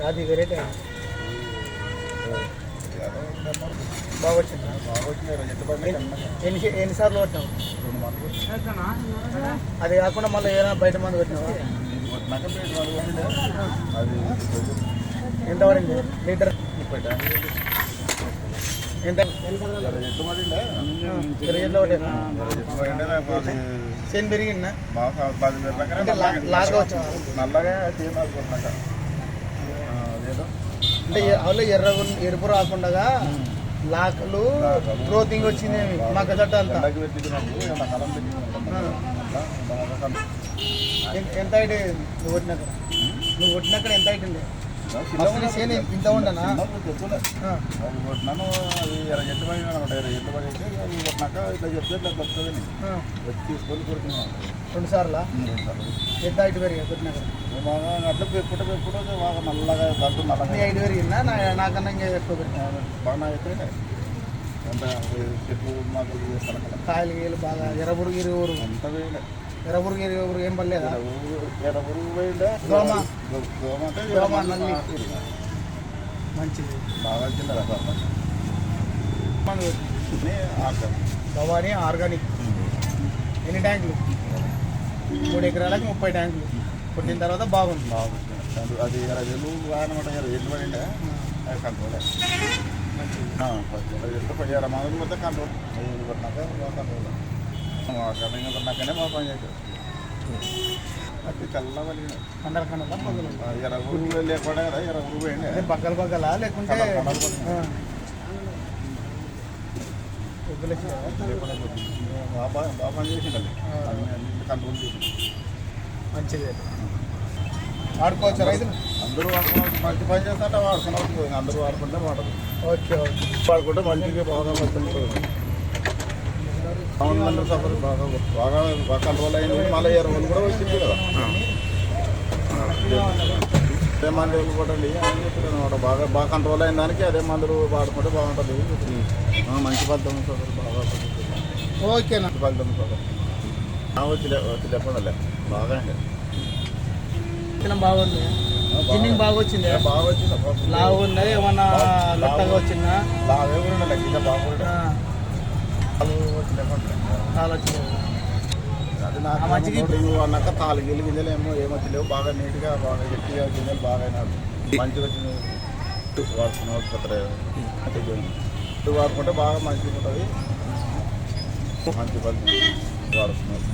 అది వెరైటీ బాగా వచ్చింది. ఎన్నిసార్లు కొట్టినావు? అది కాకుండా మళ్ళీ ఏదైనా బయట మంది కొట్టినావా? ఎంత పడింది లీటర్? ఎంత చేను పెరిగిందా? లాగా వచ్చింది అంటే వాళ్ళు ఎరుపు రాకుండా లాకలు గ్రోతింగ్ వచ్చింది మగ్గ చెట్టు అంతా. ఎంత హైట్ నువ్వు కొట్టినాక ఎంత హైట్ ఉంది? ఇంత ఉండనా? కొట్టినాను అది 20 చెట్లు పడి అనమాట. 20 చెట్లు పడి అయితే అది కొట్టినాక ఇట్లా చెప్తే ఇట్లా దొరుకుతుందని తీసుకొని కొడుతున్నాను 2 సార్లు. ఎంత హైట్ పెరిగా కొట్టినాక? అట్లా పెట్టుకుంటే బాగా నల్లగా దంటు నల్లగా హైట్ పెరిగిందా? నాకన్నా ఇంకా ఎక్కువ పెరిగింది. బాగా అయితే అంత చెట్లు మాకు కాయలు గీయలు బాగా ఎర్రబురుగు ఇరువురు అంత వేయలే. ఎర్రబురుగు ఇరువురు ఏం పర్లేదా? ఎర్రబురుగు పోయిండే దోమ దోమ నల్లి మంచిది బాగా వచ్చింది కదా. భవానీ ఆర్గానిక్. ఎన్ని ట్యాంకులు? 3 ఎకరాలకి 30 ట్యాంకులు కొట్టిన తర్వాత బాగుంది. అది 20 అనమాట. 20 పడిండే అది కంట్రోల్ మంచిది. మందులు మొత్తం కంట్రోల్ కొట్టినాక కంట్రోల్ కొట్టినాకనే మా పని చేశారు. అది కల్లా పలిగిన కండల 20 ఊరు లేకుండా కదా 20 ఊరు పోయింది. బగ్గలా లేకుంటే బాగా పని చేసిండాలి. కంట్రోల్ చేసింది. మంచిది వాడుకోవచ్చు రైతులు అందరూ వాడుకున్న మంచి పని చేస్తుంటే వాడుకున్నప్పుడు అందరూ వాడుకుంటే వాడదు. ఓకే ఓకే వాడుకుంటే మంచిగా బాగా వస్తుంది. గవర్నమెంట్ సపోర్ట్ బాగా బాగా బాగా కంట్రోల్ అయింది. మళ్ళీ 20 కూడా వచ్చింది కదా. అదే మందులు కొట్టండి అని చెప్పారు అనమాట. బాగా బాగా కంట్రోల్ అయిన దానికి అదే మందులు వాడుకుంటే బాగుంటుంది. మంచి ఫలితం బాగా ఓకేనా? ఫలితం వచ్చి చెప్పండి బాగా బాగుంది. జిన్నింగ్ బాగా వచ్చింది. బాగా వచ్చింది. లావు ఉన్నది ఏమన్నా లెక్కగా వచ్చిందా? లావే కూడా లెక్క బాగుంటుంది. అది నాకు మంచిగా అన్నాక 4 గింజలు ఏమో లేవు. బాగా నీట్గా బాగా గట్టిగా గింజలు బాగా అయినాడు. మంచిగా వాడుకున్నాడు. కొత్త వాడుకుంటే బాగా మంచిగా ఉంటుంది. మంచి పద్ధతి వాడుకున్నారు.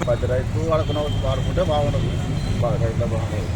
10 రైతులు వాడుకున్న వాడుకుంటే బాగుంటుంది. బాగా రైతులో బాగుంటుంది.